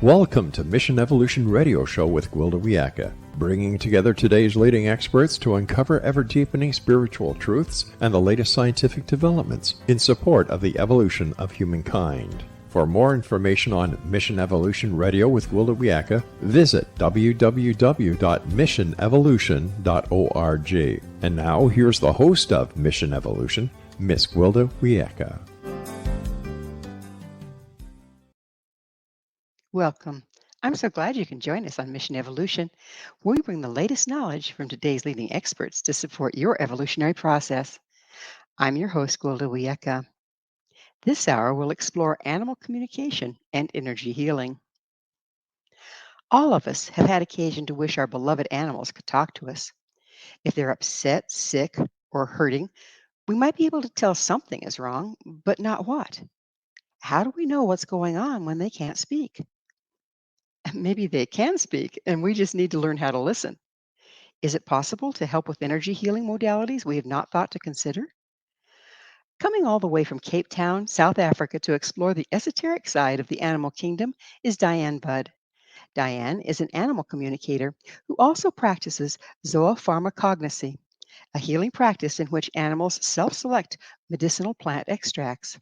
Welcome to Mission Evolution Radio Show with Gwilda Wiyaka, bringing together today's leading experts to uncover ever-deepening spiritual truths and the latest scientific developments in support of the evolution of humankind. For more information on Mission Evolution Radio with Gwilda Wiyaka, visit www.missionevolution.org. And now, here's the host of Mission Evolution, Miss Gwilda Wiyaka. Welcome. I'm so glad you can join us on Mission Evolution, where we bring the latest knowledge from today's leading experts to support your evolutionary process. I'm your host, Gwilda Wiyaka. This hour will explore animal communication and energy healing. All of us have had occasion to wish our beloved animals could talk to us. If they're upset, sick, or hurting, we might be able to tell something is wrong, but not what. How do we know what's going on when they can't speak? Maybe they can speak, and we just need to learn how to listen. Is it possible to help with energy healing modalities we have not thought to consider? Coming all the way from Cape Town, South Africa, to explore the esoteric side of the animal kingdom is Diane Budd. Diane is an animal communicator who also practices Zoopharmacognosy, a healing practice in which animals self-select medicinal plant extracts.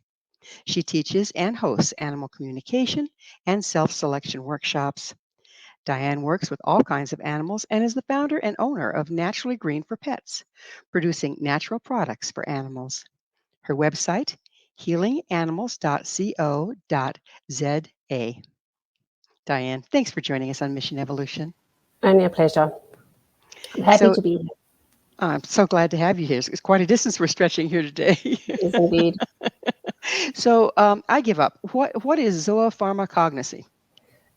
She teaches and hosts animal communication and self-selection workshops. Diane works with all kinds of animals and is the founder and owner of Naturally Green for Pets, producing natural products for animals. Her website, healinganimals.co.za. Diane, thanks for joining us on Mission Evolution. Only a pleasure. I'm happy to be here. I'm so glad to have you here. It's quite a distance we're stretching here today. Yes, indeed. So I give up. What is zoopharmacognosy?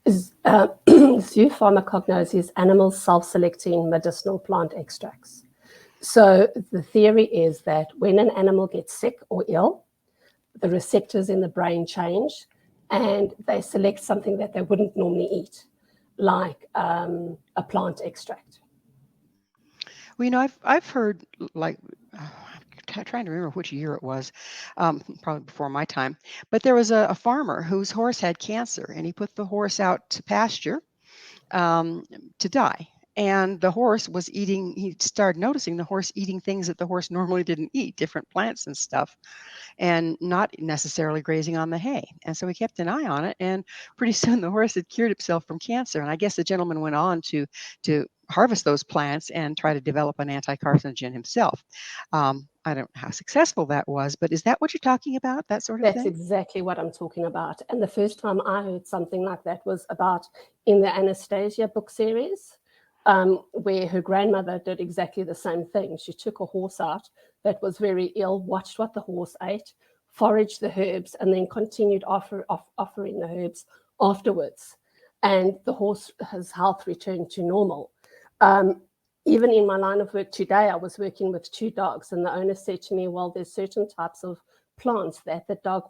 Zoopharmacognosy is animals self-selecting medicinal plant extracts. So the theory is that when an animal gets sick or ill, the receptors in the brain change and they select something that they wouldn't normally eat, like a plant extract. Well, you know, I've heard, like, I'm trying to remember which year it was, probably before my time, but there was a farmer whose horse had cancer, and he put the horse out to pasture to die. And the horse was eating, he started noticing the horse eating things that the horse normally didn't eat, different plants and stuff, and not necessarily grazing on the hay. And so he kept an eye on it, and pretty soon the horse had cured itself from cancer. And I guess the gentleman went on to harvest those plants and try to develop an anti-carcinogen himself. I don't know how successful that was, but is that what you're talking about, that sort of thing? That's exactly what I'm talking about. And the first time I heard something like that was about in the Anastasia book series, where her grandmother did exactly the same thing. She took a horse out that was very ill, watched what the horse ate, foraged the herbs, and then continued offering the herbs afterwards. And the horse's health returned to normal. Even in my line of work today, I was working with 2 dogs, and the owner said to me, well, there's certain types of plants that the dog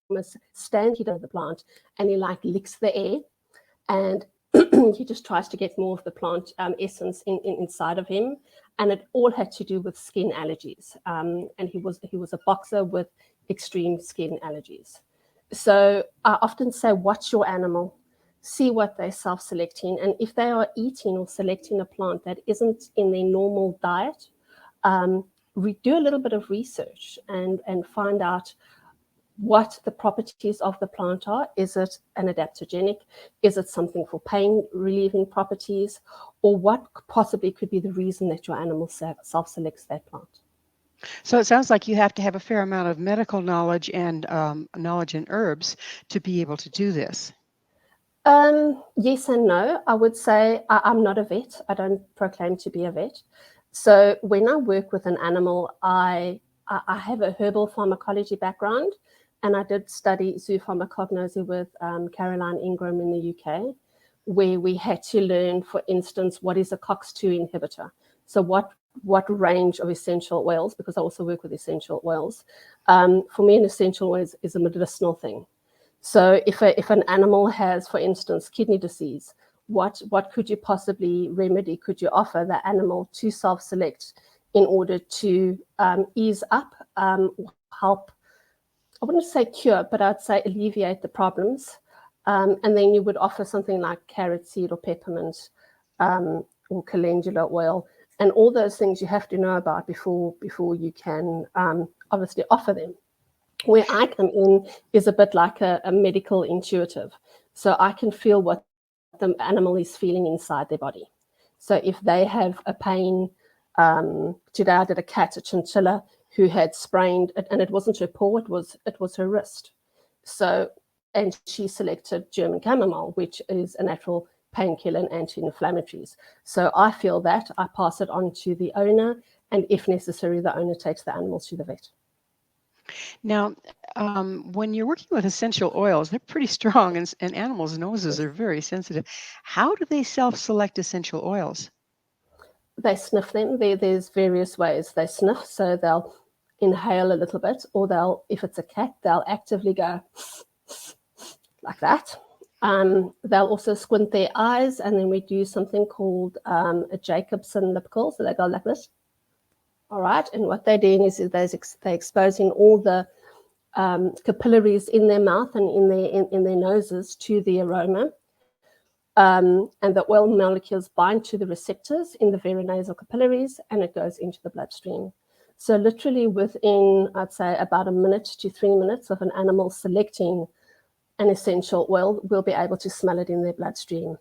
almost stands on the plant, and he like licks the air, and he just tries to get more of the plant essence inside of him. And it all had to do with skin allergies. And he was a boxer with extreme skin allergies. So I often say, watch your animal. See what they're self-selecting, and if they are eating or selecting a plant that isn't in their normal diet, do a little bit of research and find out what the properties of the plant are. Is it an adaptogenic? Is it something for pain relieving properties? Or what possibly could be the reason that your animal self-selects that plant? So it sounds like you have to have a fair amount of medical knowledge and knowledge in herbs to be able to do this. Yes and no. I would say I'm not a vet. I don't proclaim to be a vet. So when I work with an animal, I have a herbal pharmacology background, and I did study zoopharmacognosy with Caroline Ingram in the UK, where we had to learn, for instance, what is a COX-2 inhibitor. So what range of essential oils, because I also work with essential oils. For me, an essential oil is a medicinal thing. So if an animal has, for instance, kidney disease, what could you possibly remedy, could you offer the animal to self-select in order to ease up, help I wouldn't say cure, but I'd say alleviate the problems. And then you would offer something like carrot seed or peppermint or calendula oil. And all those things you have to know about before you can obviously offer them. Where I come in is a bit like a medical intuitive. So I can feel what the animal is feeling inside their body. So if they have a pain, today I did a cat, a chinchilla, who had sprained, and it wasn't her paw, it was her wrist. So, and she selected German chamomile, which is a natural painkiller and anti-inflammatories. So I feel that, I pass it on to the owner, and if necessary, the owner takes the animals to the vet. Now, when you're working with essential oils, they're pretty strong, and animals' noses are very sensitive. How do they self-select essential oils? They sniff them. There's various ways they sniff. So they'll inhale a little bit, or they'll, if it's a cat, they'll actively go like that. They'll also squint their eyes, and then we do something called a Jacobson lip curl. So they go like this. All right. And what they're doing is they're exposing all the capillaries in their mouth and in their noses to the aroma. And the oil molecules bind to the receptors in the verinasal capillaries, and it goes into the bloodstream. So literally within, I'd say, about a minute to 3 minutes of an animal selecting an essential oil, we'll be able to smell it in their bloodstream.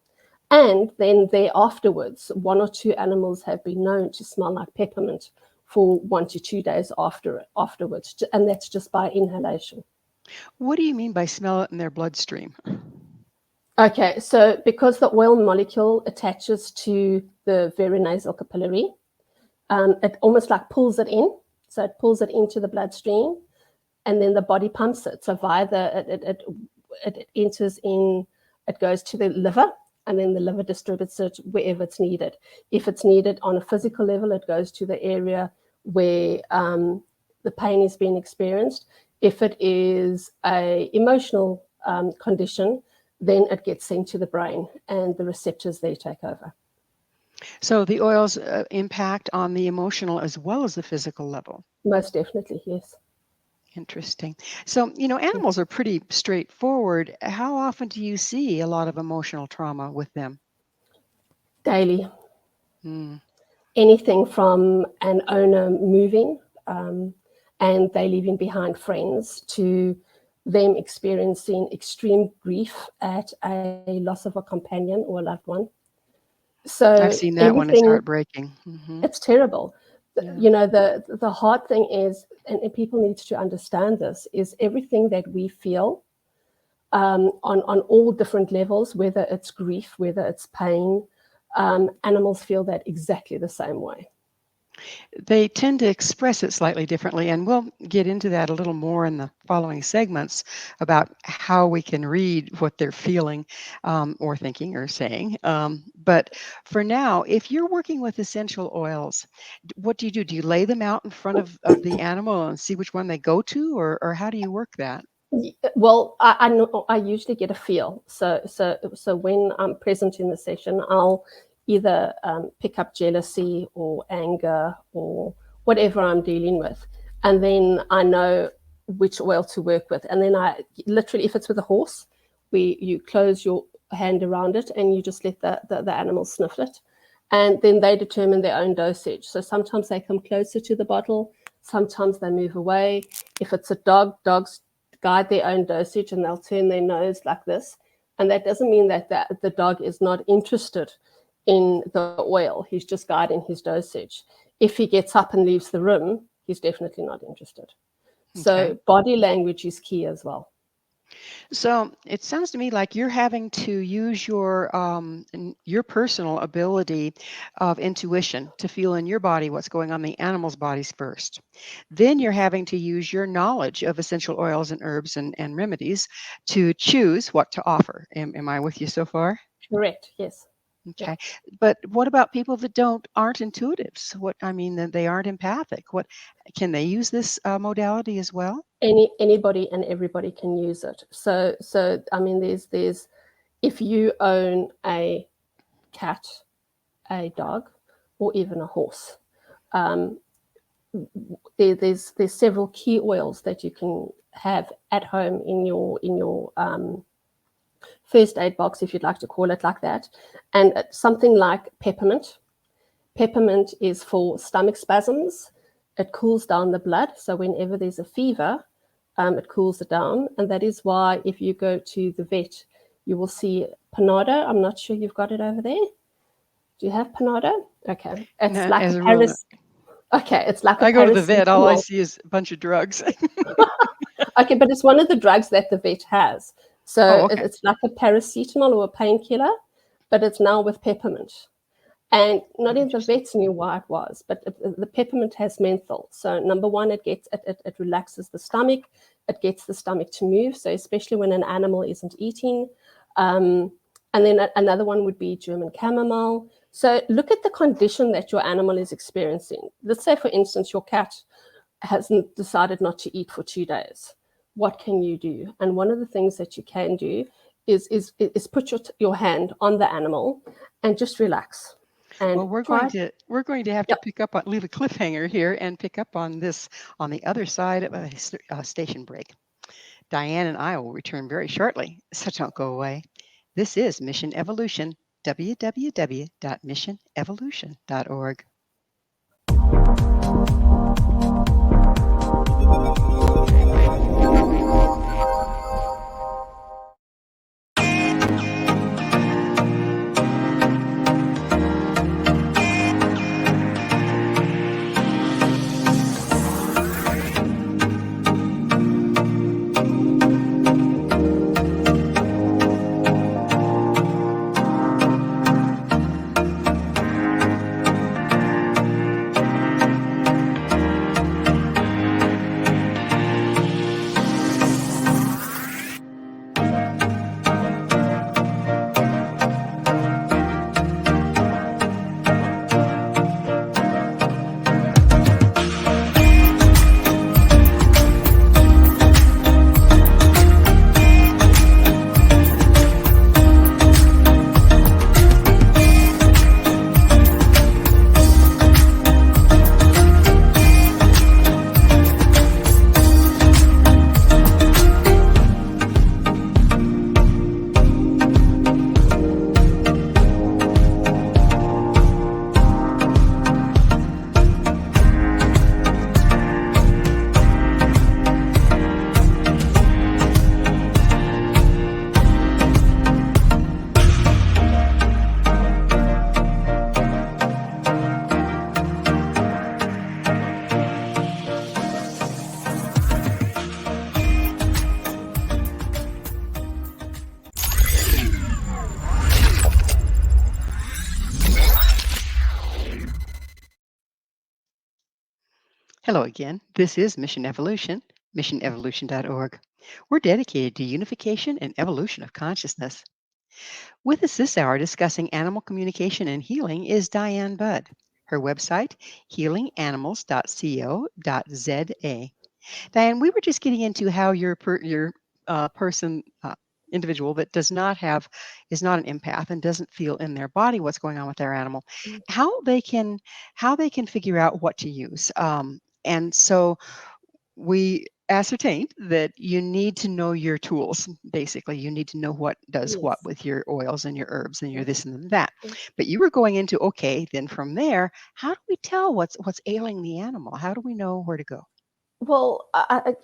And then there afterwards, 1 or 2 animals have been known to smell like peppermint for 1 to 2 days afterwards, and that's just by inhalation. What do you mean by smell it in their bloodstream? Okay, so because the oil molecule attaches to the verinasal capillary, it almost like pulls it in. So it pulls it into the bloodstream, and then the body pumps it. So via it enters in, it goes to the liver, and then the liver distributes it wherever it's needed. If it's needed on a physical level, it goes to the area where the pain is being experienced. If it is an emotional condition, then it gets sent to the brain, and the receptors there take over. So the oils impact on the emotional as well as the physical level. Most definitely, yes. Interesting. So, animals are pretty straightforward. How often do you see a lot of emotional trauma with them? Daily. Mm. Anything from an owner moving and they leaving behind friends, to them experiencing extreme grief at a loss of a companion or a loved one. So I've seen that one. It's heartbreaking. Mm-hmm. It's terrible. Yeah. The hard thing is, and people need to understand this, is everything that we feel on all different levels, whether it's grief, whether it's pain, animals feel that exactly the same way. They tend to express it slightly differently, and we'll get into that a little more in the following segments about how we can read what they're feeling or thinking or saying. But for now, if you're working with essential oils, what do? Do you lay them out in front of the animal and see which one they go to, or how do you work that? Well, I know I usually get a feel. So when I'm present in the session, I'll either pick up jealousy or anger or whatever I'm dealing with, and then I know which oil to work with. And then I literally, if it's with a horse, you close your hand around it and you just let the animal sniff it, and then they determine their own dosage. So sometimes they come closer to the bottle, sometimes they move away. If it's a dog, dogs guide their own dosage, and they'll turn their nose like this. And that doesn't mean that the dog is not interested in the oil. He's just guiding his dosage. If he gets up and leaves the room, he's definitely not interested. Okay. So body language is key as well. So it sounds to me like you're having to use your personal ability of intuition to feel in your body what's going on in the animals' bodies first. Then you're having to use your knowledge of essential oils and herbs and remedies to choose what to offer. Am I with you so far? Correct, yes. Okay. Yeah. But what about people that aren't intuitives? They aren't empathic. What can they use this modality as well? Anybody and everybody can use it. So there's if you own a cat, a dog, or even a horse, there's several key oils that you can have at home in your first aid box, if you'd like to call it like that, and something like peppermint. Peppermint is for stomach spasms. It cools down the blood, so whenever there's a fever, it cools it down, and that is why if you go to the vet, you will see Panado. I'm not sure you've got it over there. Do you have Panado? Okay, it's No, like as a a rule, no. Okay, it's like I a go to the vet, all I paracetamol. see is a bunch of drugs. Okay, but it's one of the drugs that the vet has. So Oh, okay. it's like a paracetamol or a painkiller, but it's now with peppermint. And not even the Interesting. vets knew why it was, but the peppermint has menthol. So number one, it relaxes the stomach. It gets the stomach to move. So especially when an animal isn't eating. And then another one would be German chamomile. So look at the condition that your animal is experiencing. Let's say, for instance, your cat hasn't decided not to eat for 2 days. What can you do? And one of the things that you can do is put your hand on the animal and just relax. And Well, we're try. going to have to Yep. pick up on leave a cliffhanger here and pick up on this on the other side of a station break. Diane and I will return very shortly, so don't go away. This is Mission Evolution, www.missionevolution.org. Hello again. This is Mission Evolution, missionevolution.org. We're dedicated to unification and evolution of consciousness. With us this hour discussing animal communication and healing is Diane Budd. Her website, healinganimals.co.za. Diane, we were just getting into how your individual that is not an empath and doesn't feel in their body what's going on with their animal, how they can figure out what to use. And so we ascertained that you need to know your tools. Basically, you need to know what does what Yes. with your oils and your herbs and your this and that. But you were going into, okay, then from there, how do we tell what's ailing the animal? How do we know where to go? Well, I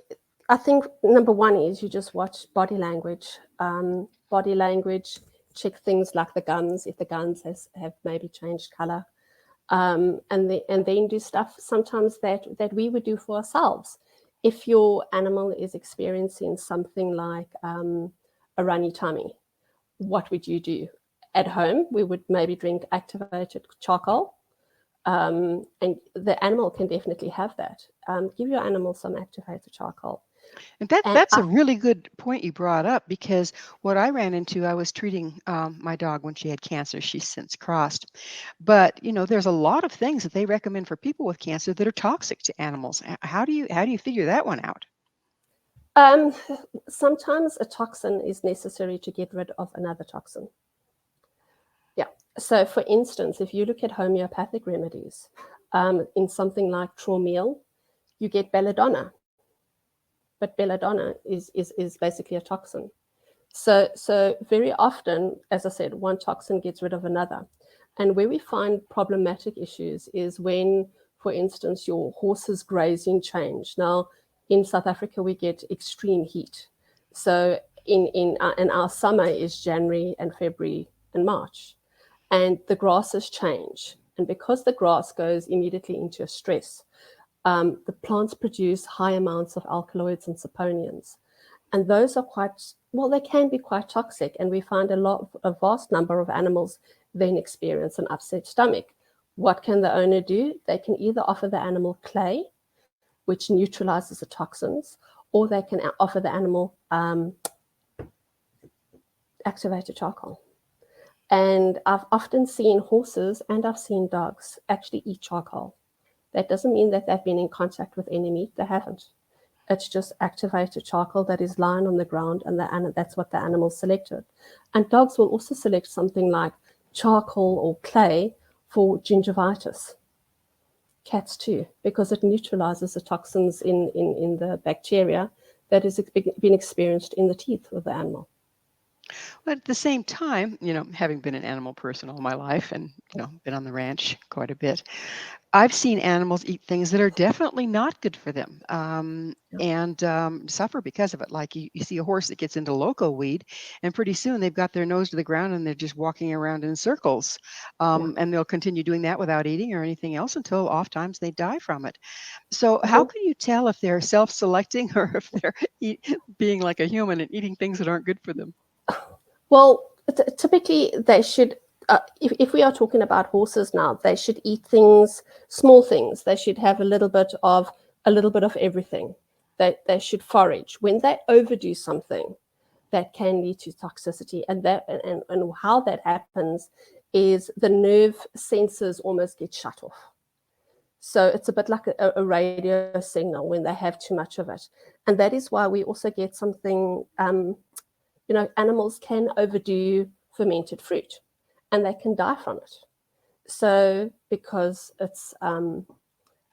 think number one is you just watch body language. Body language, check things like the gums, if the gums have maybe changed color. And then do stuff sometimes that we would do for ourselves. If your animal is experiencing something like a runny tummy, what would you do? At home, we would maybe drink activated charcoal, and the animal can definitely have that. Give your animal some activated charcoal. And And that's a really good point you brought up, because what I ran into, I was treating my dog when she had cancer. She's since crossed. But, there's a lot of things that they recommend for people with cancer that are toxic to animals. How do you figure that one out? Sometimes a toxin is necessary to get rid of another toxin. Yeah. So, for instance, if you look at homeopathic remedies, in something like Traumeal, you get belladonna. but belladonna is basically a toxin. So very often, as I said, one toxin gets rid of another. And where we find problematic issues is when, for instance, your horse's grazing change. Now, in South Africa, we get extreme heat. So in our summer is January and February and March. And the grasses change. And because the grass goes immediately into a stress, the plants produce high amounts of alkaloids and sapponians. And those are quite, well, they can be quite toxic. And we find a vast number of animals then experience an upset stomach. What can the owner do? They can either offer the animal clay, which neutralizes the toxins, or they can offer the animal activated charcoal. And I've often seen horses and I've seen dogs actually eat charcoal. That doesn't mean that they've been in contact with any meat. They haven't. It's just activated charcoal that is lying on the ground, and that's what the animal selected. And dogs will also select something like charcoal or clay for gingivitis. Cats too, because it neutralizes the toxins in the bacteria that has been experienced in the teeth of the animal. But at the same time, having been an animal person all my life and, been on the ranch quite a bit, I've seen animals eat things that are definitely not good for them, and suffer because of it. Like you see a horse that gets into loco weed, and pretty soon they've got their nose to the ground and they're just walking around in circles. And they'll continue doing that without eating or anything else until oftentimes they die from it. So how can you tell if they're self-selecting or if they're being like a human and eating things that aren't good for them? Well, typically they should, if we are talking about horses now, they should eat things, small things. They should have a little bit of everything. They should forage. When they overdo something, that can lead to toxicity. And how that happens is the nerve sensors almost get shut off. So it's a bit like a radio signal when they have too much of it. And that is why we also get something, animals can overdo fermented fruit and they can die from it. So because it's,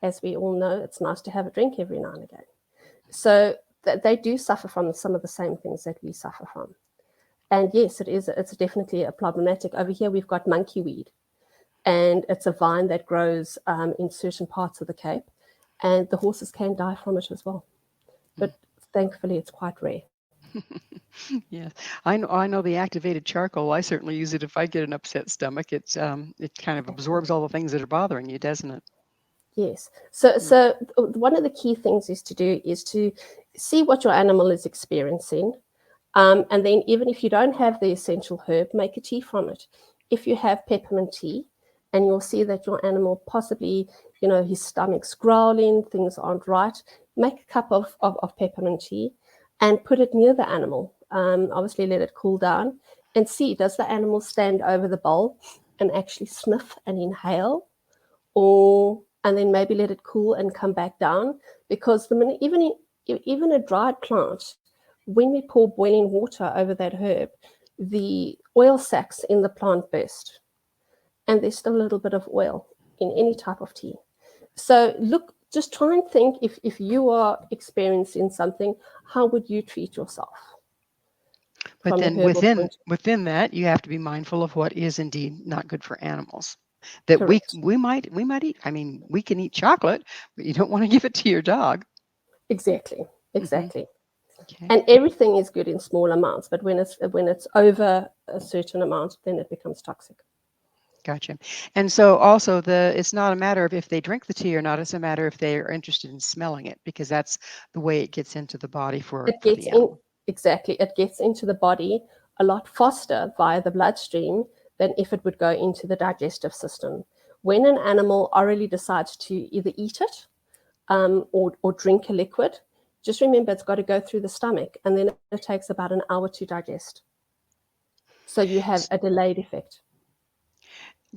as we all know, it's nice to have a drink every now and again. So they do suffer from some of the same things that we suffer from. And yes, it's definitely a problematic. Over here, we've got monkey weed, and it's a vine that grows in certain parts of the Cape, and the horses can die from it as well. But thankfully, it's quite rare. Yes, I know the activated charcoal. I certainly use it if I get an upset stomach. It kind of absorbs all the things that are bothering you, doesn't it? Yes. So one of the key things is to see what your animal is experiencing. And then even if you don't have the essential herb, make a tea from it. If you have peppermint tea, and you'll see that your animal possibly, his stomach's growling, things aren't right, make a cup of peppermint tea and put it near the animal. Obviously let it cool down and see, does the animal stand over the bowl and actually sniff and inhale, and then maybe let it cool and come back down. Because the minute, even a dried plant, when we pour boiling water over that herb, the oil sacs in the plant burst, and there's still a little bit of oil in any type of tea. So look, just try and think, if you are experiencing something, how would you treat yourself? But then within that, you have to be mindful of what is indeed not good for animals. That Correct. we might eat. I mean, we can eat chocolate, but you don't want to give it to your dog. Exactly. Okay. And everything is good in small amounts, but when it's over a certain amount, then it becomes toxic. Gotcha. And so also it's not a matter of if they drink the tea or not, it's a matter if they are interested in smelling it, because that's the way it gets into the body for the animal. Exactly. It gets into the body a lot faster via the bloodstream than if it would go into the digestive system. When an animal orally decides to either eat it or drink a liquid, just remember it's got to go through the stomach, and then it takes about an hour to digest. So you have a delayed effect.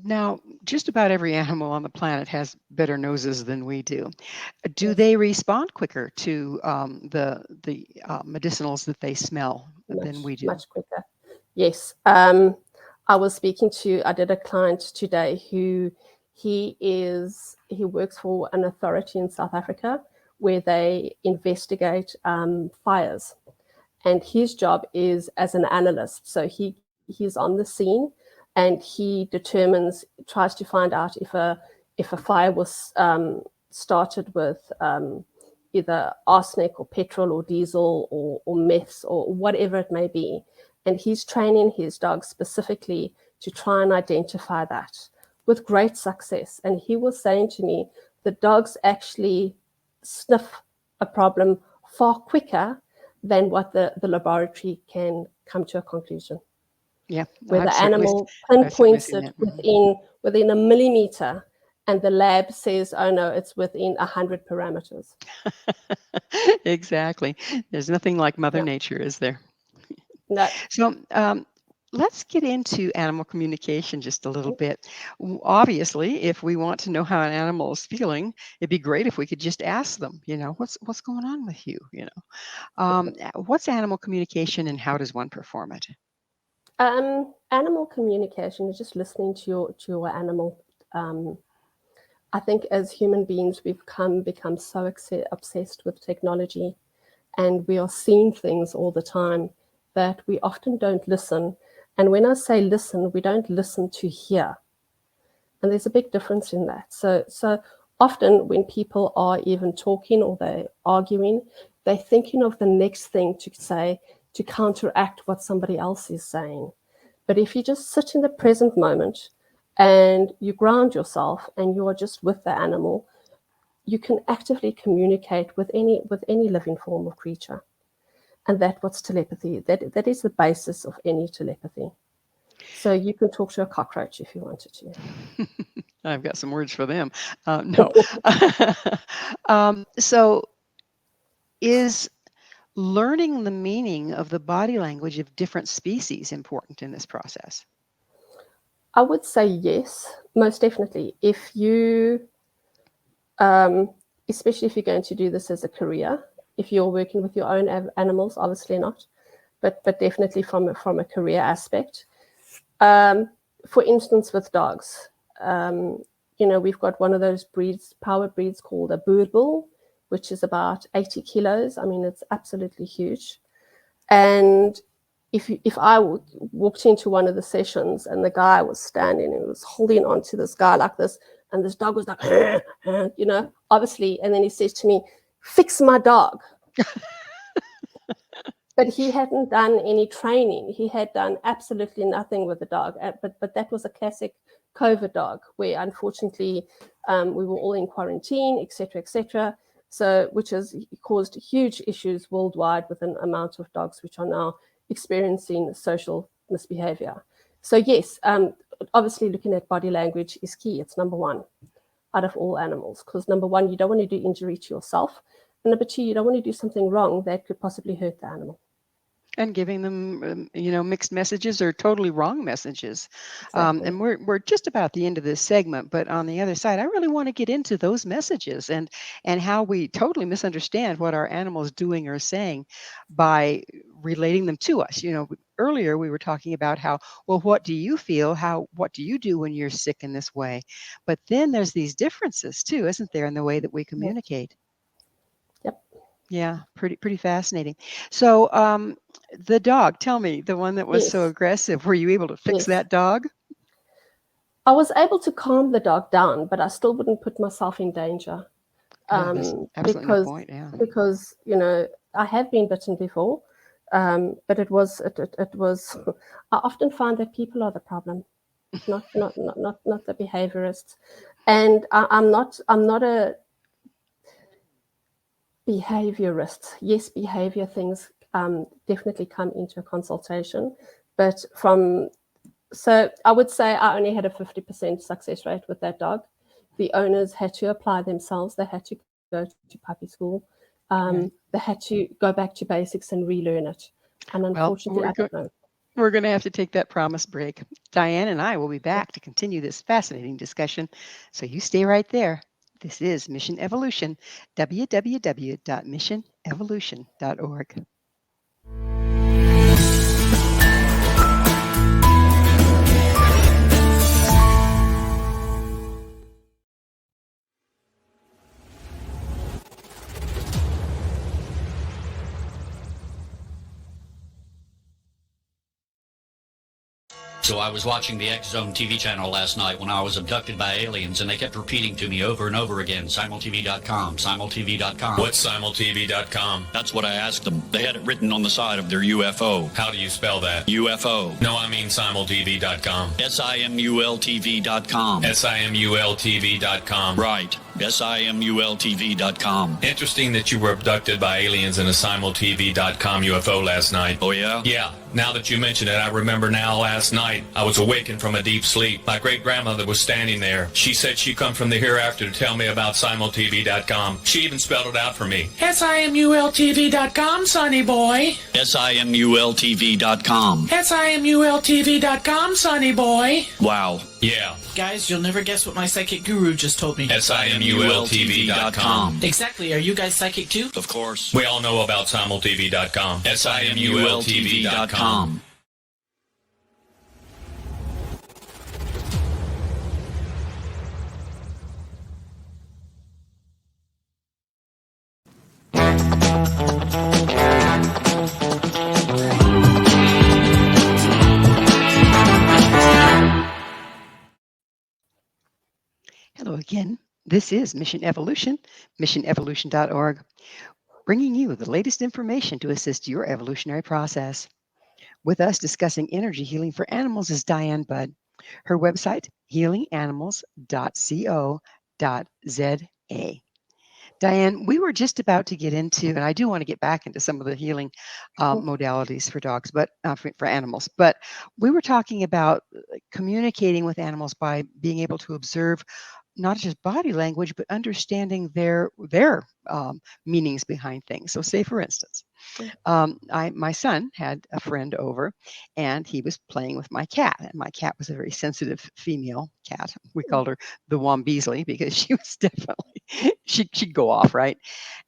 Now, just about every animal on the planet has better noses than we do. Do they respond quicker to the medicinals that they smell than we do? Much quicker. Yes. I did a client today who he works for an authority in South Africa where they investigate fires. And his job is as an analyst. So he's on the scene, and he tries to find out if a fire was started with either arsenic or petrol or diesel or meths or whatever it may be. And he's training his dogs specifically to try and identify that with great success. And he was saying to me, the dogs actually sniff a problem far quicker than what the laboratory can come to a conclusion. Yeah, where the animal pinpoints it within a millimeter, and the lab says, oh no, it's within 100 parameters. Exactly. There's nothing like Mother Nature, is there? No. So let's get into animal communication just a little bit. Obviously, if we want to know how an animal is feeling, it'd be great if we could just ask them, what's going on with you? What's animal communication, and how does one perform it? Animal communication is just listening to your animal. I think as human beings, we've become so obsessed with technology, and we are seeing things all the time that we often don't listen. And when I say listen, we don't listen to hear. And there's a big difference in that. So often when people are even talking or they're arguing, they're thinking of the next thing to say to counteract what somebody else is saying. But if you just sit in the present moment and you ground yourself and you are just with the animal, you can actively communicate with any living form of creature. And that's what's telepathy. That is the basis of any telepathy. So you can talk to a cockroach if you wanted to. I've got some words for them. No. So is learning the meaning of the body language of different species important in this process? I would say yes, most definitely. If you, especially if you're going to do this as a career, if you're working with your own animals, obviously not, but definitely from a career aspect. For instance, with dogs, we've got one of those power breeds called a boerboel, which is about 80 kilos. I mean, it's absolutely huge. And if I walked into one of the sessions and the guy was standing and was holding on to this guy like this, and this dog was like, obviously, and then he says to me, "Fix my dog." But he hadn't done any training. He had done absolutely nothing with the dog. But that was a classic COVID dog, where unfortunately we were all in quarantine, etc. So, which has caused huge issues worldwide with an amount of dogs which are now experiencing social misbehavior. So yes, obviously looking at body language is key. It's number one out of all animals, because number one, you don't want to do injury to yourself. And number two, you don't want to do something wrong that could possibly hurt the animal. And giving them, mixed messages or totally wrong messages. Exactly. And we're just about at the end of this segment, but on the other side, I really want to get into those messages and how we totally misunderstand what our animals doing or saying by relating them to us. Earlier we were talking about how, well, what do you feel? What do you do when you're sick in this way? But then there's these differences too, isn't there, in the way that we communicate? Yep. Yeah, pretty fascinating. So the dog, tell me, the one that was so aggressive, were you able to fix that dog? I was able to calm the dog down, but I still wouldn't put myself in danger. There's absolutely no point, yeah. Because, I have been bitten before, but it was, I often find that people are the problem, not the behaviorists. And I'm not a behaviorist. Yes, behavior things definitely come into a consultation, but so I would say I only had a 50% success rate with that dog. The owners had to apply themselves. They had to go to puppy school. They had to go back to basics and relearn it. And unfortunately, I don't know. We're going to have to take that promised break. Diane and I will be back to continue this fascinating discussion. So you stay right there. This is Mission Evolution, www.missionevolution.org. So I was watching the X Zone TV channel last night when I was abducted by aliens, and they kept repeating to me over and over again, simultv.com, simultv.com. What's simultv.com? That's what I asked them. They had it written on the side of their UFO. How do you spell that? UFO. No, I mean simultv.com. simultv.com. simultv.com. Right. simultv.com. Interesting that you were abducted by aliens in a simultv.com UFO last night. Oh, yeah? Yeah. Now that you mention it, I remember now last night I was awakened from a deep sleep. My great-grandmother was standing there. She said she'd come from the hereafter to tell me about simultv.com. She even spelled it out for me. simultv.com, sonny boy. simultv.com. simultv.com, sonny boy. Wow. Yeah. Guys, you'll never guess what my psychic guru just told me. simultv.com. Exactly. Are you guys psychic too? Of course. We all know about simultv.com. simultv.com. Hello again. This is Mission Evolution, missionevolution.org, bringing you the latest information to assist your evolutionary process. With us discussing energy healing for animals is Diane Budd. Her website, healinganimals.co.za. Diane, we were just about to get into, and I do want to get back into some of the healing modalities for dogs, but for animals. But we were talking about communicating with animals by being able to observe not just body language, but understanding their meanings behind things. So, say for instance, my son had a friend over, and he was playing with my cat, and my cat was a very sensitive female cat. We called her the Wombeasley because she was definitely she'd go off, right?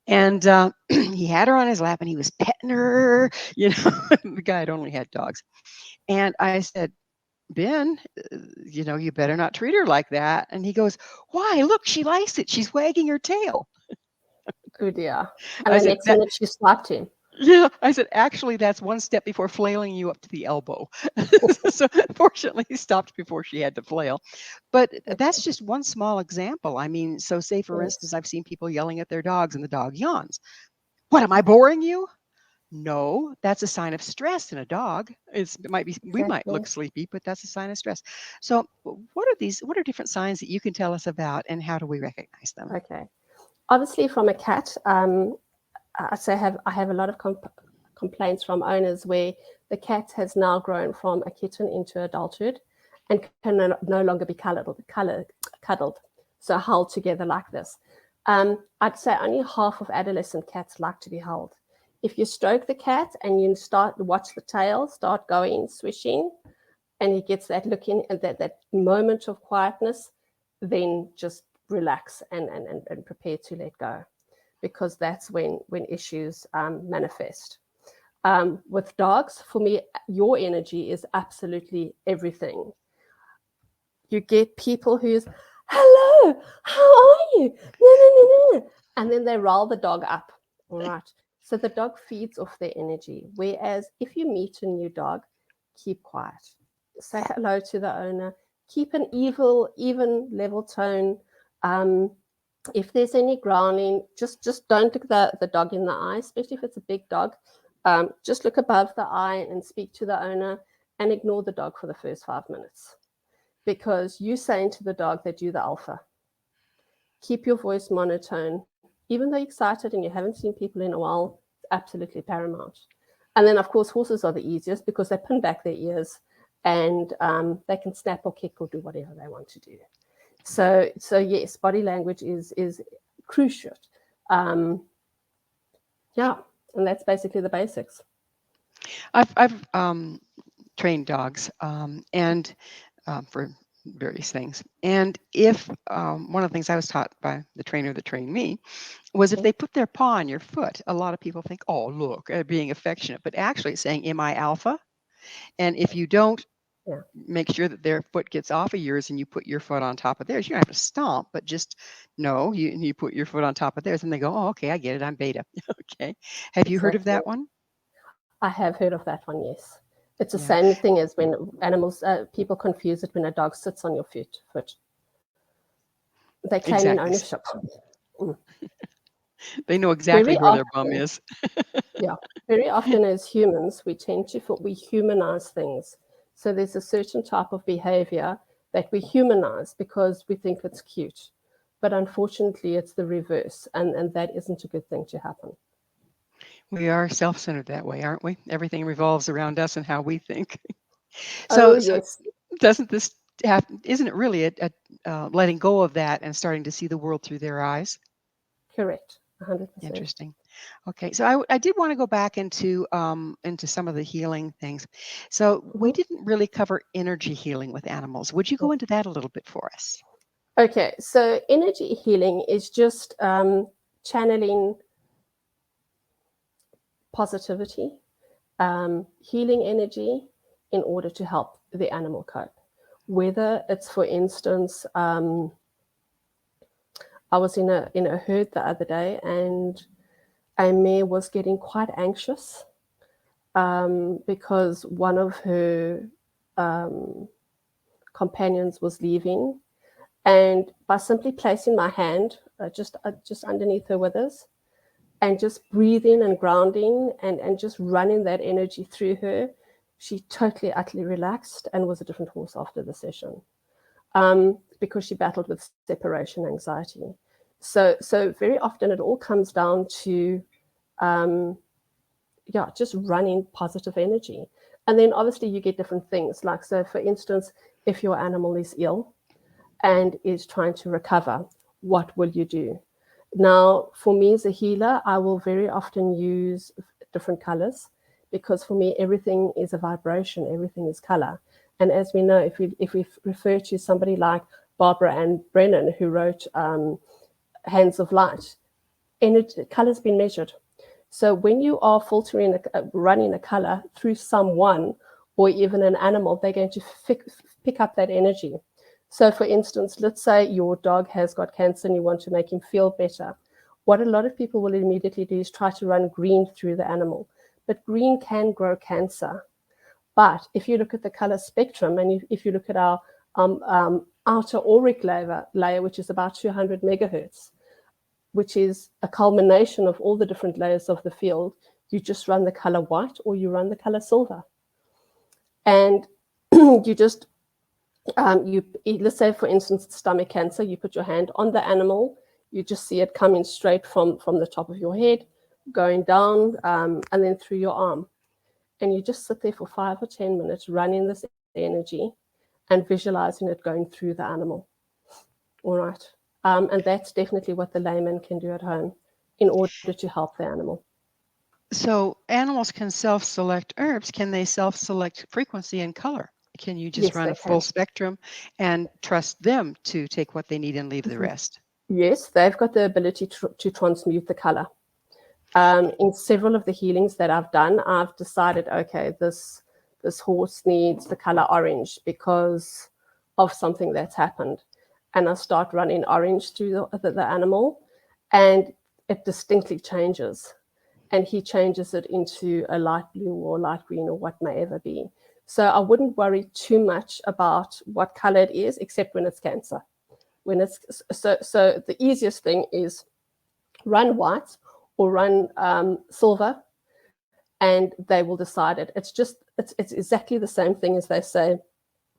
And he had her on his lap, and he was petting her. The guy had only had dogs, and I said, Ben, you better not treat her like that. And he goes, why? Look, she likes it. She's wagging her tail. Oh dear. And the next minute she slapped him. Yeah, I said, actually, that's one step before flailing you up to the elbow. So fortunately, he stopped before she had to flail. But that's just one small example. I mean, so say, for instance, I've seen people yelling at their dogs and the dog yawns. What, am I boring you? No, that's a sign of stress in a dog. We might look sleepy, but that's a sign of stress. So what are different signs that you can tell us about, and how do we recognize them? Okay. Obviously, from a cat, I have a lot of complaints from owners where the cat has now grown from a kitten into adulthood and can no longer be cuddled, so held together like this. I'd say only half of adolescent cats like to be held. If you stroke the cat and you watch the tail start going, swishing, and he gets that look in and that moment of quietness, then just relax and prepare to let go, because that's when issues manifest. With dogs, for me, your energy is absolutely everything. You get people who's, hello, how are you? No. And then they roll the dog up, all right? So the dog feeds off their energy. Whereas if you meet a new dog, keep quiet. Say hello to the owner. Keep an even level tone. If there's any growling, just don't look the dog in the eye, especially if it's a big dog. Just look above the eye and speak to the owner, and ignore the dog for the first 5 minutes. Because you're saying to the dog that you're the alpha. Keep your voice monotone. Even though you're excited and you haven't seen people in a while, it's absolutely paramount. And then, of course, horses are the easiest because they pin back their ears and they can snap or kick or do whatever they want to do. So yes, body language is crucial. And that's basically the basics. I've trained dogs and for various things. And if one of the things I was taught by the trainer that trained me was if they put their paw on your foot, a lot of people think, oh, look, being affectionate, but actually it's saying, am I alpha? And if you don't make sure that their foot gets off of yours and you put your foot on top of theirs, you don't have to stomp, but just no, you put your foot on top of theirs and they go, oh, okay, I get it. I'm beta. Okay. Have you heard of that one? I have heard of that one, yes. It's the Yeah. same thing as when animals, people confuse it when a dog sits on your foot. They're claiming Exactly. ownership. They know exactly Very where their bum often, is. yeah, very often as humans, we tend to we humanize things. So there's a certain type of behavior that we humanize because we think it's cute. But unfortunately, it's the reverse, and that isn't a good thing to happen. We are self-centered that way, aren't we? Everything revolves around us and how we think. Oh, So yes, doesn't this have, isn't it really a letting go of that and starting to see the world through their eyes? correct, 100%. Interesting. Okay, so I did want to go back into some of the healing things. So we didn't really cover energy healing with animals. Would you go into that a little bit for us? Okay, so energy healing is just channeling positivity, healing energy in order to help the animal cope. Whether it's, for instance, I was in a herd the other day, and a mare was getting quite anxious because one of her companions was leaving. And by simply placing my hand just underneath her withers and just breathing and grounding and just running that energy through her, she totally, utterly relaxed and was a different horse after the session because she battled with separation anxiety. So very often it all comes down to, just running positive energy. And then obviously you get different things. Like, so for instance, if your animal is ill and is trying to recover, what will you do? Now, for me as a healer, I will very often use different colors because for me, everything is a vibration, everything is color. And as we know, if we refer to somebody like Barbara Ann Brennan, who wrote Hands of Light, color's been measured. So when you are filtering, running a color through someone or even an animal, they're going to pick up that energy. So for instance, let's say your dog has got cancer and you want to make him feel better. What a lot of people will immediately do is try to run green through the animal. But green can grow cancer. But if you look at the color spectrum, and if you look at our outer auric layer, which is about 200 megahertz, which is a culmination of all the different layers of the field, you just run the color white or you run the color silver. And you just, let's say, for instance, stomach cancer, you put your hand on the animal, you just see it coming straight from the top of your head, going down, and then through your arm. And you just sit there for 5 or 10 minutes running this energy and visualizing it going through the animal. All right. And that's definitely what the layman can do at home in order to help the animal. So animals can self-select herbs. Can they self-select frequency and color? Can you just run a full spectrum and trust them to take what they need and leave the rest? Yes, they've got the ability to transmute the color. In several of the healings that I've done, I've decided, okay, this horse needs the color orange because of something that's happened. And I start running orange through the animal, and it distinctly changes. And he changes it into a light blue or light green or what may ever be. So I wouldn't worry too much about what color it is, except when it's cancer. When it's so the easiest thing is run white or run silver, and they will decide it. It's exactly the same thing as they say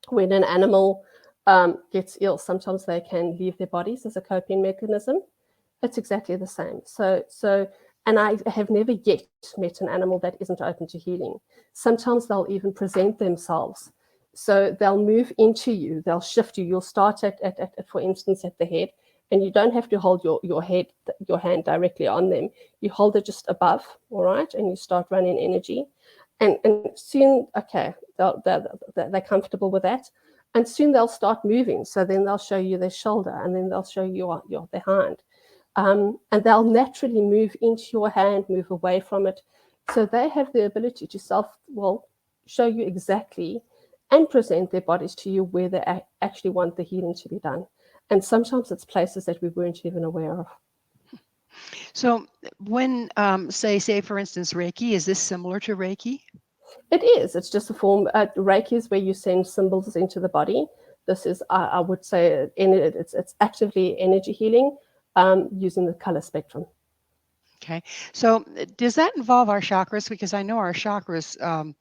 when an animal gets ill. Sometimes they can leave their bodies as a coping mechanism. It's exactly the same. So, and I have never yet met an animal that isn't open to healing. Sometimes they'll even present themselves. So they'll move into you, they'll shift you. You'll start at for instance, at the head, and you don't have to hold your hand directly on them. You hold it just above, all right, and you start running energy. And soon, okay, they're comfortable with that. And soon they'll start moving. So then they'll show you their shoulder, and then they'll show you their hand. And they'll naturally move into your hand, move away from it. So they have the ability to show you exactly and present their bodies to you where they actually want the healing to be done. And sometimes it's places that we weren't even aware of. So when, say for instance, Reiki, is this similar to Reiki? It is. It's just a form. Reiki is where you send symbols into the body. This is, I would say, it's actively energy healing using the color spectrum. Okay. So does that involve our chakras? Because I know our chakras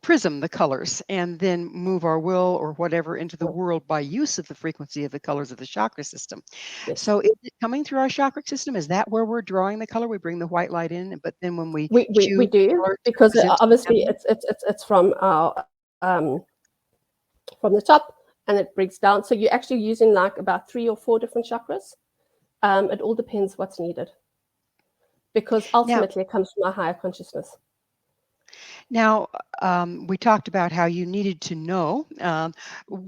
prism the colors and then move our will or whatever into the world by use of the frequency of the colors of the chakra system. Yes. So is it coming through our chakra system? Is that where we're drawing the color? We bring the white light in, but then when we We do, because obviously it's from our from the top and it breaks down. So you're actually using like about 3 or 4 different chakras. It all depends what's needed, because ultimately it comes from our higher consciousness. Now, we talked about how you needed to know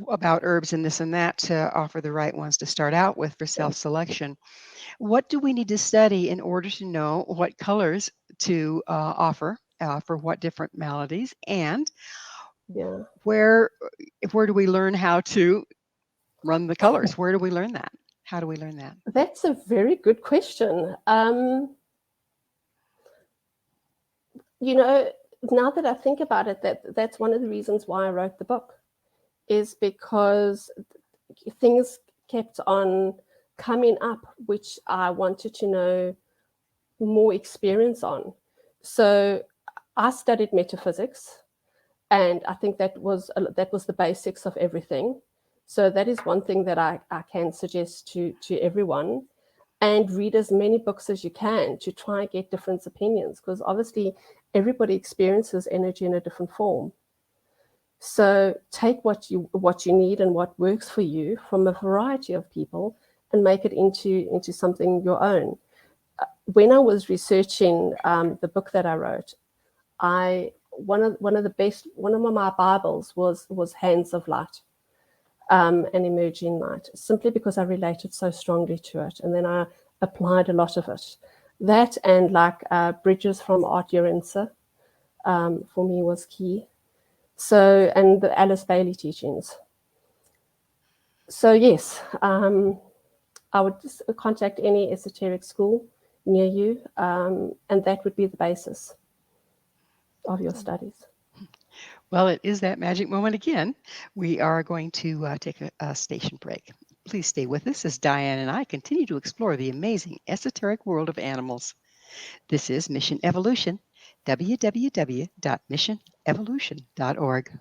about herbs and this and that to offer the right ones to start out with for self-selection. What do we need to study in order to know what colors to offer for what different maladies? And where do we learn how to run the colors? Where do we learn that? How do we learn that? That's a very good question. You know, now that I think about it, that's one of the reasons why I wrote the book, is because things kept on coming up which I wanted to know more experience on. So I studied metaphysics, and I think that was the basics of everything. So that is one thing that I can suggest to everyone. And read as many books as you can to try and get different opinions, because obviously everybody experiences energy in a different form. So take what you need and what works for you from a variety of people and make it into something your own. When I was researching the book that I wrote, one of my Bibles was Hands of Light. And Emerging Light, simply because I related so strongly to it. And then I applied a lot of it. That and like Bridges from Art Urensa for me was key. So, and the Alice Bailey teachings. So yes, I would just contact any esoteric school near you, and that would be the basis of your studies. Well, it is that magic moment again. We are going to take a station break. Please stay with us as Diane and I continue to explore the amazing esoteric world of animals. This is Mission Evolution, www.missionevolution.org.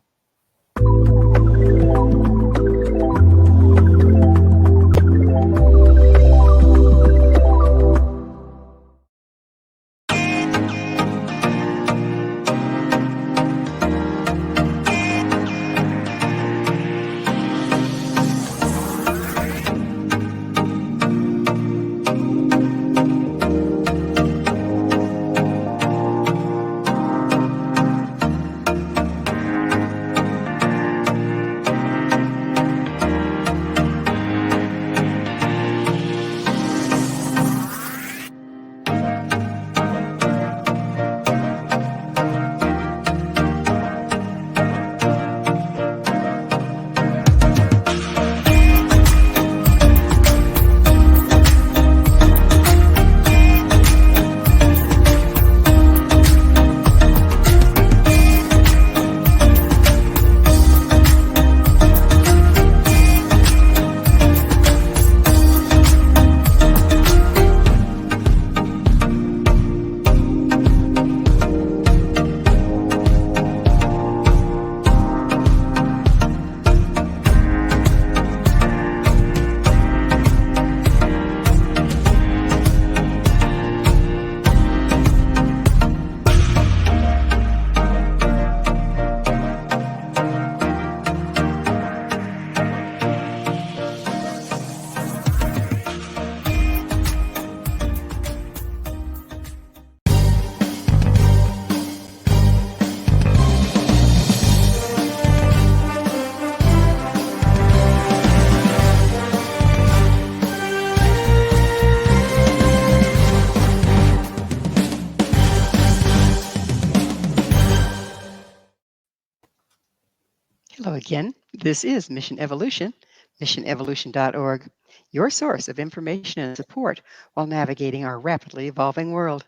Hello again. This is Mission Evolution, missionevolution.org, your source of information and support while navigating our rapidly evolving world.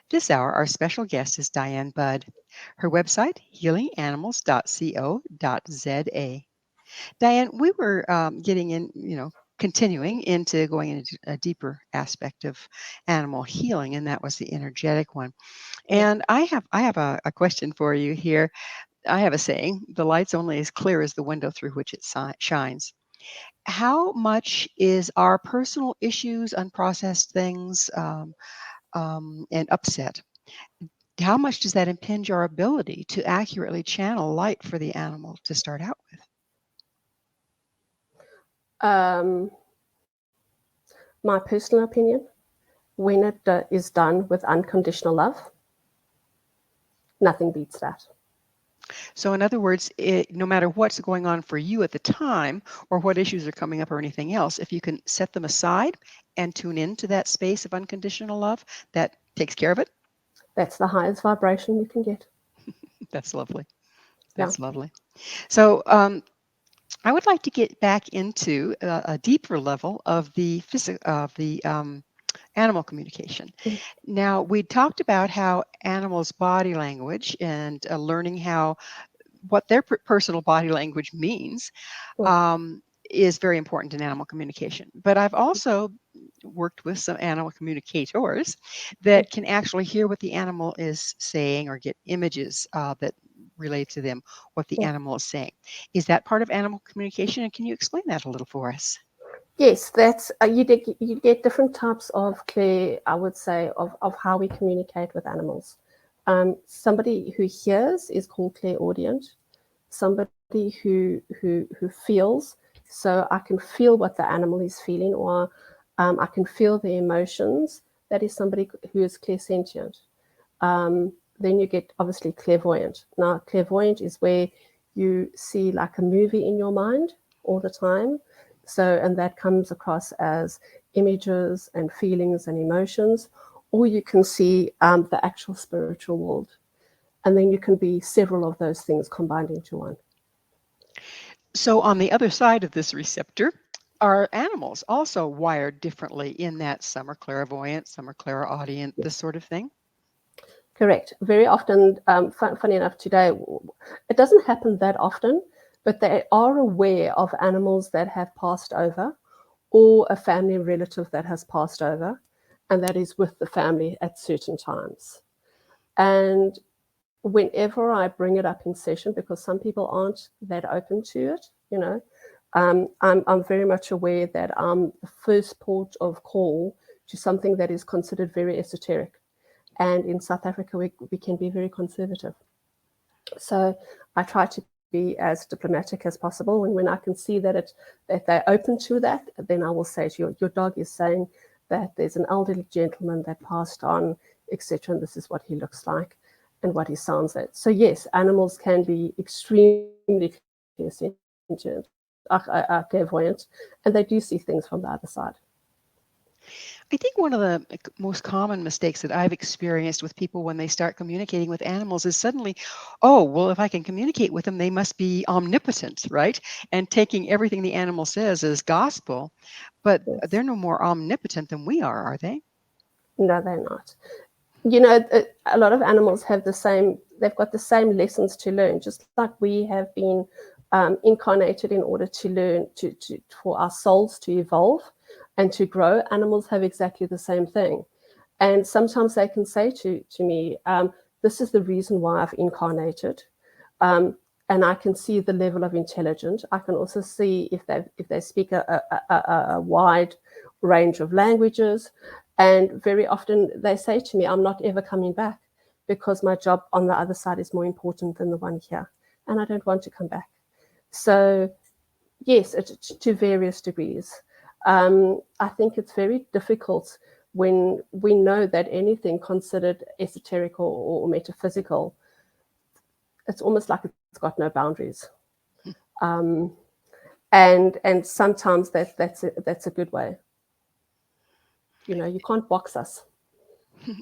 This hour, our special guest is Diane Budd. Her website, healinganimals.co.za. Diane, we were getting in, continuing into going into a deeper aspect of animal healing, and that was the energetic one. And I have a question for you here. I have a saying: the light's only as clear as the window through which it shines. How much is our personal issues, unprocessed things, and upset? How much does that impinge our ability to accurately channel light for the animal to start out with? My personal opinion, when it is done with unconditional love, nothing beats that. So in other words, no matter what's going on for you at the time or what issues are coming up or anything else, if you can set them aside and tune into that space of unconditional love, that takes care of it. That's the highest vibration you can get. That's lovely. Yeah. That's lovely. So I would like to get back into a deeper level of the animal communication. Mhm. Now, we talked about how animals' body language and learning what their personal body language means is very important in animal communication. But I've also worked with some animal communicators that can actually hear what the animal is saying or get images that relate to them, what the animal is saying. Is that part of animal communication? And can you explain that a little for us? Yes, that's you get different types of I would say, of how we communicate with animals. Somebody who hears is called clairaudient. Somebody who feels, so I can feel what the animal is feeling, or I can feel the emotions. That is somebody who is clairsentient. Then you get obviously clairvoyant. Now, clairvoyant is where you see like a movie in your mind all the time. So, and that comes across as images and feelings and emotions, or you can see the actual spiritual world. And then you can be several of those things combined into one. So on the other side of this receptor are animals also wired differently in that some are clairvoyant, some are clairaudient, this sort of thing? Correct. Very often, funny enough, today, it doesn't happen that often, but they are aware of animals that have passed over or a family relative that has passed over, and that is with the family at certain times. And whenever I bring it up in session, because some people aren't that open to it, I'm very much aware that I'm the first port of call to something that is considered very esoteric. And in South Africa, we can be very conservative. So I try to be as diplomatic as possible. And when I can see that they're open to that, then I will say to you, your dog is saying that there's an elderly gentleman that passed on, etc. And this is what he looks like and what he sounds like. So yes, animals can be extremely clairvoyant, and they do see things from the other side. I think one of the most common mistakes that I've experienced with people when they start communicating with animals is suddenly, oh, well, if I can communicate with them, they must be omnipotent, right? And taking everything the animal says as gospel. But they're no more omnipotent than we are they? No, they're not. A lot of animals have they've got the same lessons to learn, just like we have been incarnated in order to learn, for our souls to evolve and to grow. Animals have exactly the same thing. And sometimes they can say to me, this is the reason why I've incarnated. And I can see the level of intelligence. I can also see if they speak a wide range of languages. And very often they say to me, I'm not ever coming back because my job on the other side is more important than the one here. And I don't want to come back. So yes, to various degrees. I think it's very difficult when we know that anything considered esoteric or metaphysical, it's almost like it's got no boundaries. And sometimes that's a good way. You can't box us.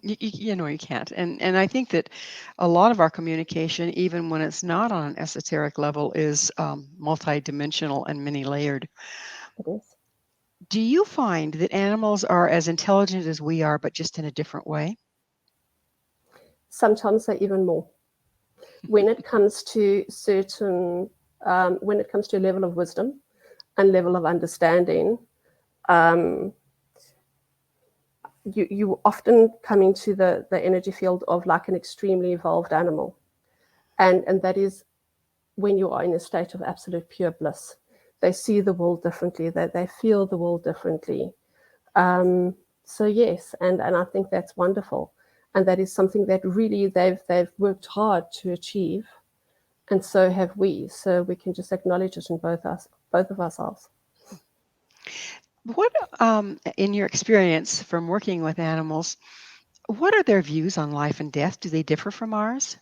You can't. And I think that a lot of our communication, even when it's not on an esoteric level, is multidimensional and many-layered. It is. Do you find that animals are as intelligent as we are, but just in a different way? Sometimes they're even more. When it comes to certain, when it comes to a level of wisdom and level of understanding, you often come into the energy field of like an extremely evolved animal. And that is when you are in a state of absolute pure bliss. They see the world differently, they feel the world differently. So yes, and I think that's wonderful. And that is something that really they've worked hard to achieve. And so have we. So we can just acknowledge it in both of ourselves. What, in your experience from working with animals, what are their views on life and death? Do they differ from ours?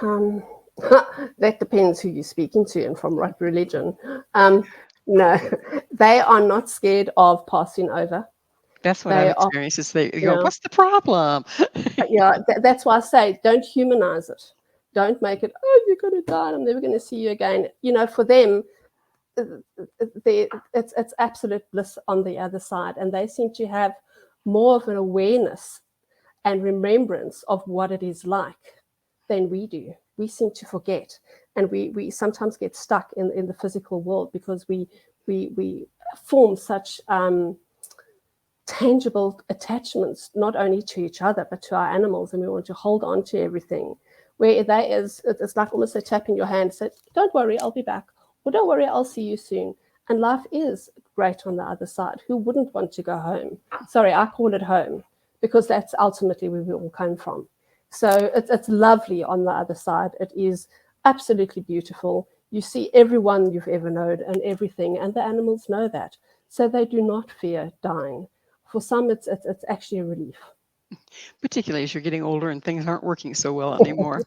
That depends who you're speaking to and from what religion. No, they are not scared of passing over. That's what I've experienced. Is they go, what's the problem? Yeah, that's why I say don't humanize it. Don't make it, oh, you're going to die and I'm never going to see you again. You know, for them, it's absolute bliss on the other side. And they seem to have more of an awareness and remembrance of what it is like than we do. We seem to forget. And we sometimes get stuck in the physical world because we form such tangible attachments, not only to each other, but to our animals. And we want to hold on to everything. Where it's like almost a tap in your hand, say, don't worry, I'll be back. Or don't worry, I'll see you soon. And life is great on the other side. Who wouldn't want to go home? Sorry, I call it home because that's ultimately where we all come from. So it's lovely on the other side. It is absolutely beautiful. You see everyone you've ever known and everything, and the animals know that. So they do not fear dying. For some, it's actually a relief. Particularly as you're getting older and things aren't working so well anymore.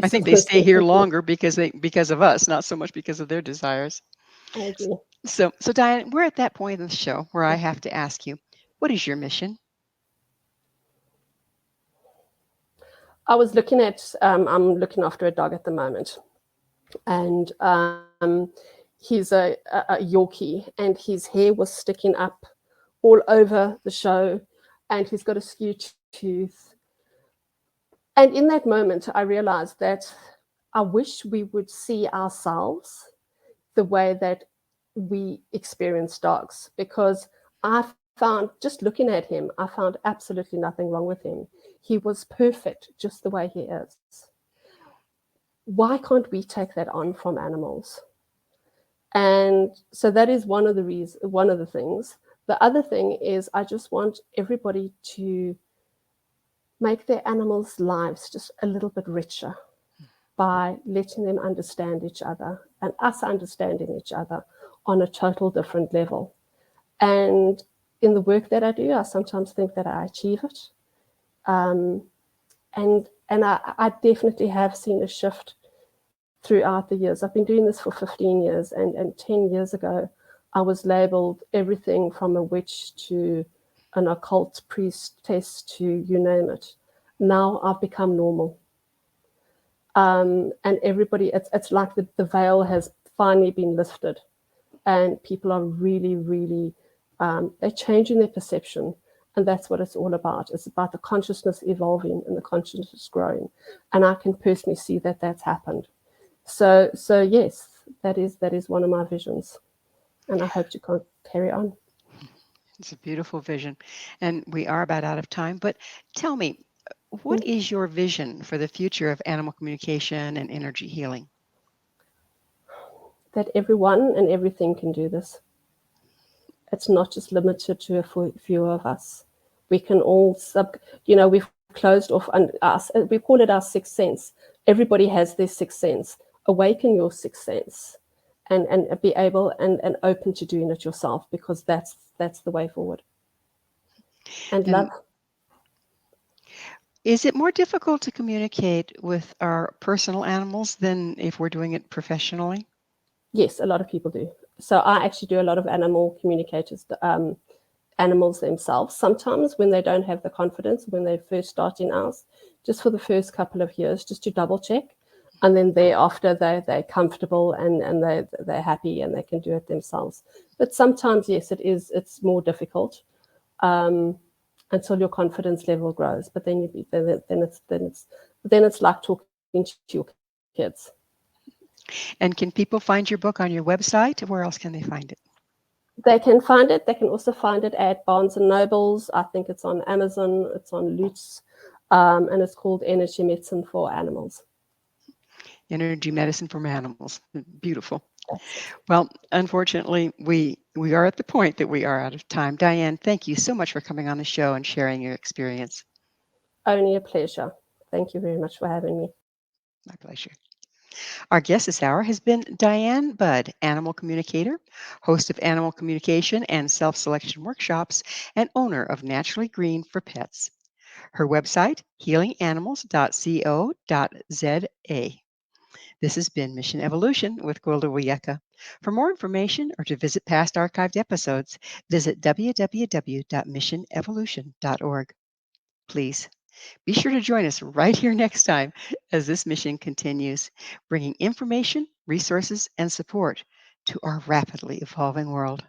I think they stay here longer because of us, not so much because of their desires. I agree. So Diane, we're at that point in the show where I have to ask you, what is your mission? I was looking at, I'm looking after a dog at the moment, and he's a Yorkie, and his hair was sticking up all over the show, and he's got a skewed tooth. And in that moment, I realized that I wish we would see ourselves the way that we experience dogs, because I found, just looking at him, I found absolutely nothing wrong with him. He was perfect just the way he is. Why can't we take that on from animals? And so that is one of the things. The other thing is I just want everybody to make their animals' lives just a little bit richer by letting them understand each other and us understanding each other on a total different level. And in the work that I do, I sometimes think that I achieve it. And I definitely have seen a shift throughout the years. I've been doing this for 15 years, and 10 years ago, I was labeled everything from a witch to an occult priestess to you name it. Now I've become normal. And everybody, it's like the veil has finally been lifted, and people are really, really, they're changing their perception. And that's what it's all about. It's about the consciousness evolving and the consciousness growing. And I can personally see that that's happened. So yes, that is one of my visions. And I hope to carry on. It's a beautiful vision. And we are about out of time. But tell me, what is your vision for the future of animal communication and energy healing? That everyone and everything can do this. It's not just limited to a few of us. We can all we've closed off us. We call it our sixth sense. Everybody has their sixth sense. Awaken your sixth sense and be able and open to doing it yourself, because that's the way forward. And love. Is it more difficult to communicate with our personal animals than if we're doing it professionally? Yes, a lot of people do. So I actually do a lot of animal communicators, animals themselves. Sometimes when they don't have the confidence, when they're first starting out, just for the first couple of years, just to double check. And then thereafter, they're comfortable and they're happy and they can do it themselves. But sometimes, yes, it's more difficult. And until your confidence level grows. But then it's like talking to your kids. And can people find your book on your website? Where else can they find it? They can find it. They can also find it at Barnes and Nobles. I think it's on Amazon. It's on Lutz, and it's called Energy Medicine for Animals. Energy Medicine for Animals. Beautiful. Well, unfortunately, we are at the point that we are out of time. Diane, thank you so much for coming on the show and sharing your experience. Only a pleasure. Thank you very much for having me. My pleasure. Our guest this hour has been Diane Budd, Animal Communicator, host of Animal Communication and Self-Selection Workshops, and owner of Naturally Green for Pets. Her website, healinganimals.co.za. This has been Mission Evolution with Gwilda Wiyaka. For more information or to visit past archived episodes, visit www.missionevolution.org. Please be sure to join us right here next time as this mission continues, bringing information, resources, and support to our rapidly evolving world.